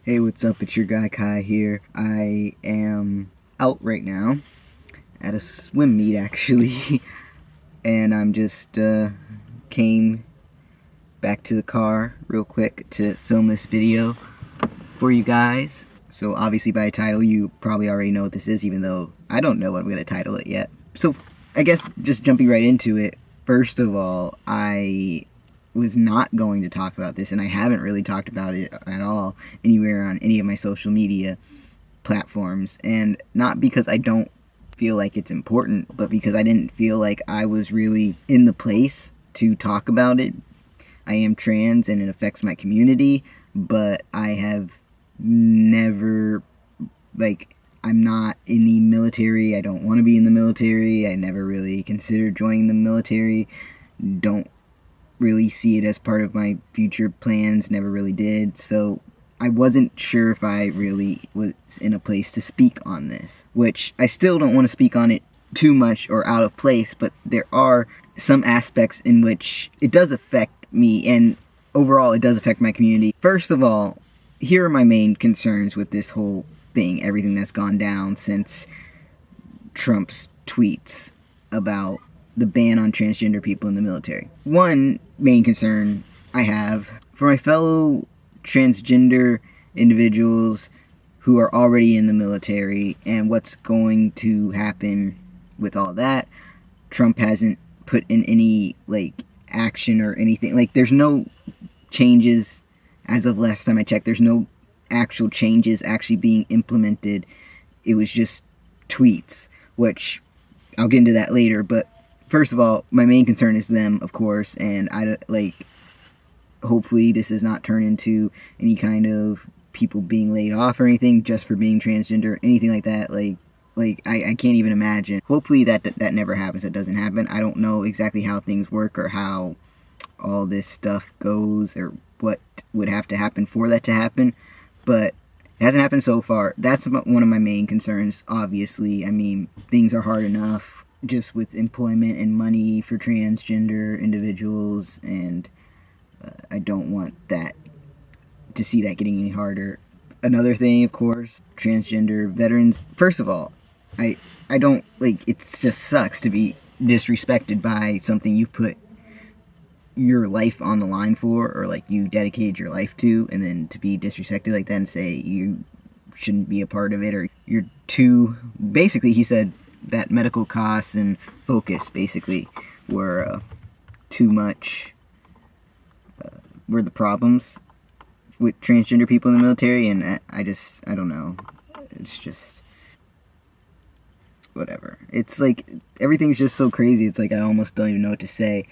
Hey, what's up? It's your guy Kai here. I am out right now at a swim meet actually, and I'm just came back to the car real quick to film this video for you guys. So obviously by title you probably already know what this is, even though I don't know what I'm going to title it yet. So I guess just jumping right into it, first of all, I was not going to talk about this, and I haven't really talked about it at all anywhere on any of my social media platforms, and not because I don't feel like it's important, but because I didn't feel like I was really in the place to talk about it. I am trans and it affects my community, but I have never, I'm not in the military. I don't want to be in the military. I never really considered joining the military. Don't really see it as part of my future plans, never really did. So I wasn't sure if I really was in a place to speak on this, which I still don't want to speak on it too much or out of place, but there are some aspects in which it does affect me, and overall it does affect my community. First of all, here are my main concerns with this whole thing, everything that's gone down since Trump's tweets about the ban on transgender people in the military. One main concern I have for my fellow transgender individuals who are already in the military and what's going to happen with all that. Trump hasn't put in any action or anything. There's no changes as of last time I checked. There's no actual changes actually being implemented. It was just tweets, which I'll get into that later. But first of all, my main concern is them, of course, and hopefully this does not turn into any kind of people being laid off or anything just for being transgender, anything like that. I can't even imagine. Hopefully that never happens. That doesn't happen. I don't know exactly how things work or how all this stuff goes or what would have to happen for that to happen, but it hasn't happened so far. That's one of my main concerns, obviously. I mean, things are hard enough just with employment and money for transgender individuals, and I don't want that to see that getting any harder. Another thing, of course, transgender veterans. First of all, I don't it just sucks to be disrespected by something you put your life on the line for, or you dedicated your life to, and then to be disrespected like that and say you shouldn't be a part of it, or you're too, basically he said that medical costs and focus basically were too much, were the problems with transgender people in the military, and I don't know, it's just whatever. It's everything's just so crazy, it's I almost don't even know what to say.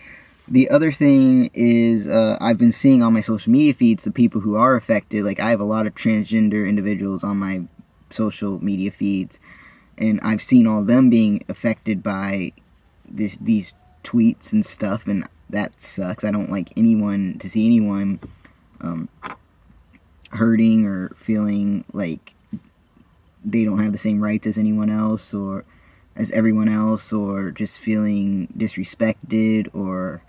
The other thing is, I've been seeing on my social media feeds the people who are affected. I have a lot of transgender individuals on my social media feeds, and I've seen all of them being affected by these tweets and stuff, and that sucks. I don't like to see anyone hurting or feeling like they don't have the same rights as anyone else or as everyone else, or just feeling disrespected or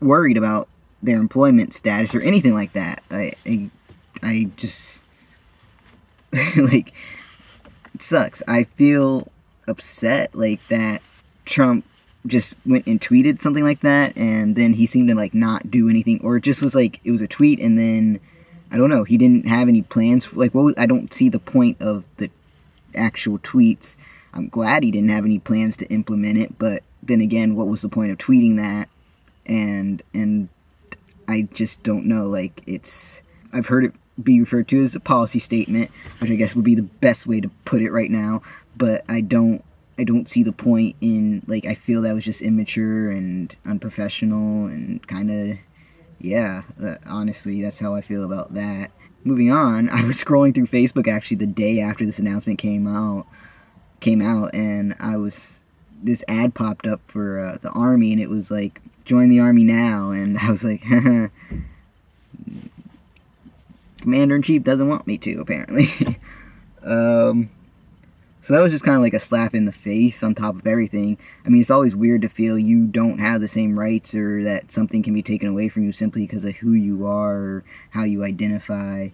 worried about their employment status or anything like that. I just it sucks. I feel upset that Trump just went and tweeted something like that, and then he seemed to not do anything, or it just was it was a tweet, and then I don't know, he didn't have any plans. I don't see the point of the actual tweets. I'm glad he didn't have any plans to implement it, but then again, what was the point of tweeting that? And I just don't know. I've heard it be referred to as a policy statement, which I guess would be the best way to put it right now, but I don't see the point in, I feel that was just immature and unprofessional and kind of, yeah, honestly, that's how I feel about that. Moving on, I was scrolling through Facebook actually the day after this announcement came out, and this ad popped up for the Army, and it was join the Army now, and I was Commander-in-Chief doesn't want me to, apparently. So that was just kind of like a slap in the face on top of everything. I mean, it's always weird to feel you don't have the same rights, or that something can be taken away from you simply because of who you are or how you identify.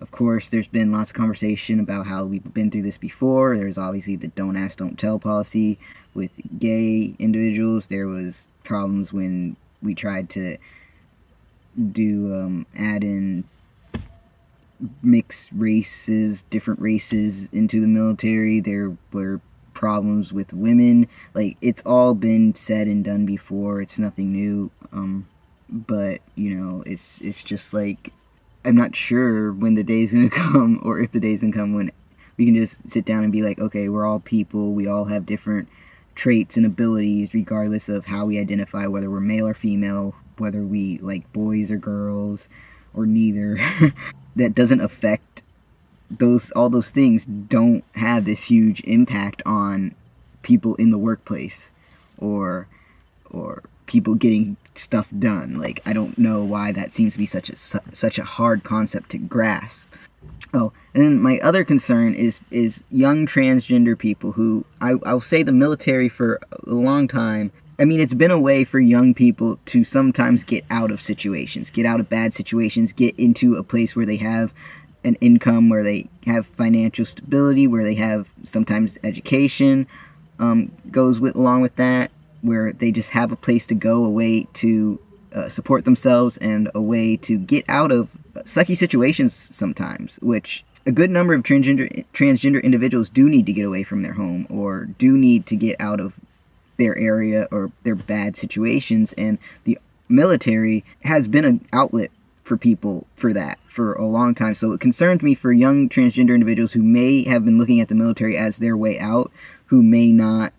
Of course, there's been lots of conversation about how we've been through this before. There's obviously the don't ask, don't tell policy with gay individuals. There was problems when we tried to do add in mixed races, different races into the military. There were problems with women. Like, it's all been said and done before. It's nothing new. But you know, it's just like, I'm not sure when the day's gonna come, or if the day's gonna come when we can just sit down and be like, okay, we're all people, we all have different traits and abilities regardless of how we identify, whether we're male or female, whether we like boys or girls, or neither. That doesn't affect all those things don't have this huge impact on people in the workplace, or people getting stuff done. Like, I don't know why that seems to be such a hard concept to grasp. Oh, and then my other concern is young transgender people who, I'll say the military for a long time, I mean, it's been a way for young people to sometimes get out of situations, get out of bad situations, get into a place where they have an income, where they have financial stability, where they have sometimes education goes along with that, where they just have a place to go, a way to support themselves, and a way to get out of sucky situations sometimes, which a good number of transgender individuals do need to get away from their home, or do need to get out of their area or their bad situations, and the military has been an outlet for people for that for a long time. So it concerns me for young transgender individuals who may have been looking at the military as their way out, who may not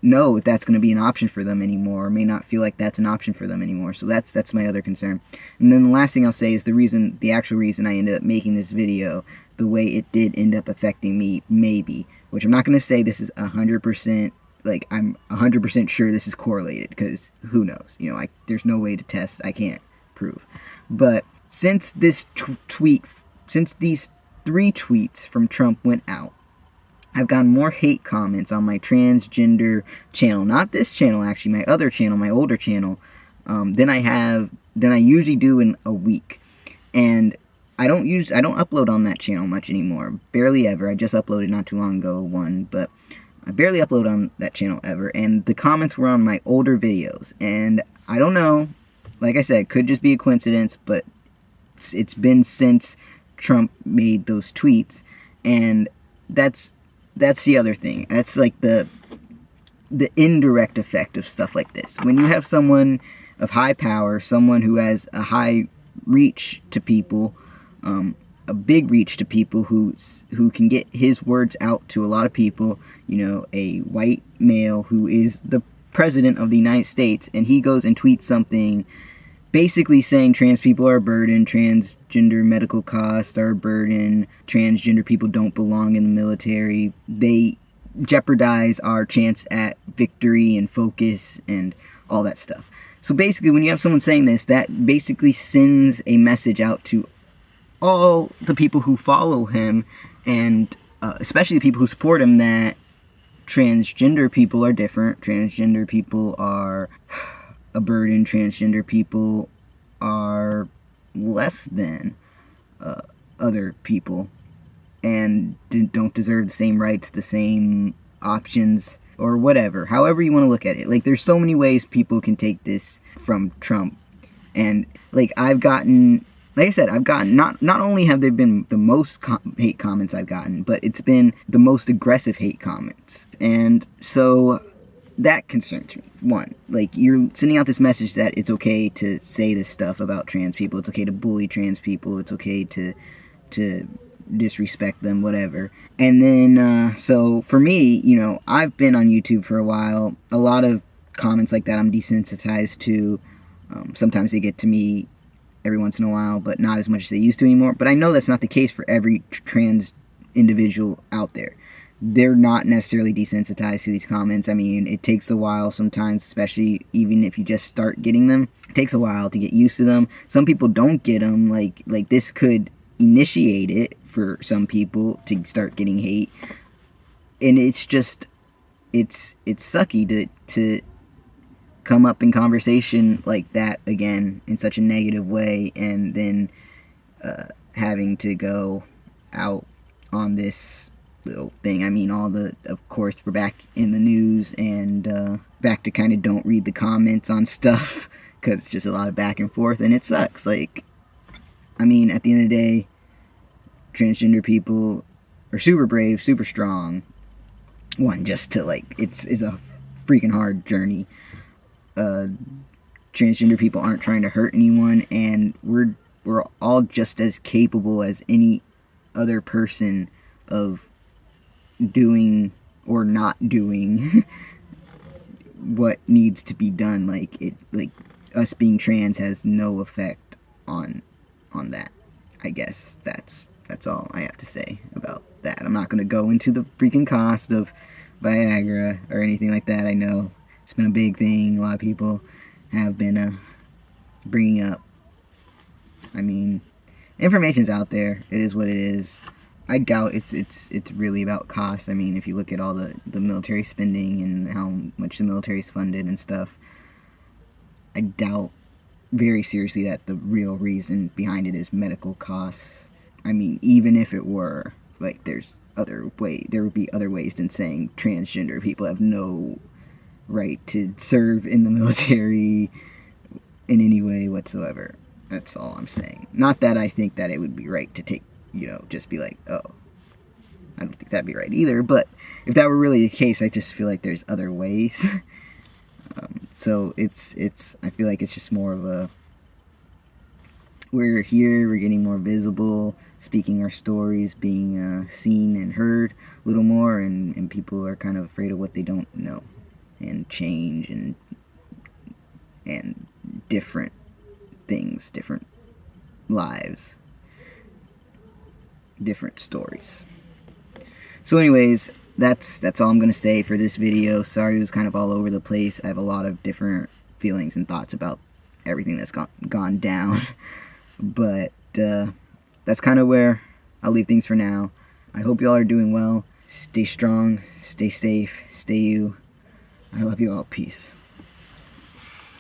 know if that's going to be an option for them anymore, or may not feel like that's an option for them anymore. So that's my other concern. And then the last thing I'll say is the actual reason I ended up making this video the way it did end up affecting me, maybe, which I'm not going to say this is 100%, like, I'm 100% sure this is correlated, because who knows, you know, there's no way to test, I can't prove. But since this since these 3 tweets from Trump went out, I've gotten more hate comments on my transgender channel, not this channel actually, my other channel, my older channel, than I usually do in a week. And I don't upload on that channel much anymore, barely ever. I just uploaded not too long ago one, but I barely upload on that channel ever. And the comments were on my older videos, and I don't know, like I said, could just be a coincidence, but it's been since Trump made those tweets. And that's the other thing. That's like the indirect effect of stuff like this. When you have someone of high power, someone who has a high reach to people, a big reach to people, who can get his words out to a lot of people, you know, a white male who is the president of the United States, and he goes and tweets something basically saying trans people are a burden, transgender medical costs are a burden, transgender people don't belong in the military, they jeopardize our chance at victory and focus and all that stuff. So basically, when you have someone saying this, that basically sends a message out to all the people who follow him, and especially the people who support him, that transgender people are different, transgender people are a burden, transgender people are less than other people, and don't deserve the same rights, the same options, or whatever, however you want to look at it. Like, there's so many ways people can take this from Trump. And like, like I said, I've gotten, not only have there been the most hate comments I've gotten, but it's been the most aggressive hate comments. And so that concerns me. One, like, you're sending out this message that it's okay to say this stuff about trans people, it's okay to bully trans people, it's okay to disrespect them, whatever. And then, so for me, you know, I've been on YouTube for a while. A lot of comments like that I'm desensitized to. Sometimes they get to me every once in a while, but not as much as they used to anymore. But I know that's not the case for every trans individual out there. They're not necessarily desensitized to these comments. I mean, it takes a while sometimes, especially even if you just start getting them. It takes a while to get used to them. Some people don't get them. Like this could initiate it for some people to start getting hate. and it's just, it's sucky to come up in conversation like that again in such a negative way, and then having to go out on this little thing. I mean, of course, we're back in the news, and back to kind of don't read the comments on stuff, because it's just a lot of back and forth, and it sucks. Like, I mean, at the end of the day, transgender people are super brave, super strong. One, just to, like, it's a freaking hard journey. Transgender people aren't trying to hurt anyone, and we're all just as capable as any other person of doing or not doing what needs to be done. Like us being trans has no effect on that. I guess that's all I have to say about that. I'm not going to go into the freaking cost of Viagra or anything like that. I know it's been a big thing. A lot of people have been bringing up. I mean, information's out there. It is what it is. I doubt it's really about cost. I mean, if you look at all the military spending and how much the military's funded and stuff, I doubt very seriously that the real reason behind it is medical costs. I mean, even if it were, like, there would be other ways than saying transgender people have no right to serve in the military in any way whatsoever. That's all I'm saying. Not that I think that it would be right to take, just be like, oh, I don't think that'd be right either, but if that were really the case, I just feel like there's other ways. So I feel like it's just more of a, we're here, we're getting more visible, speaking our stories, being seen and heard a little more, and people are kind of afraid of what they don't know, and change, and different things, different lives, different stories. So anyways, that's all I'm going to say for this video. Sorry it was kind of all over the place. I have a lot of different feelings and thoughts about everything that's gone down. But that's kind of where I'll leave things for now. I hope y'all are doing well. Stay strong, stay safe, stay you. I love you all. Peace.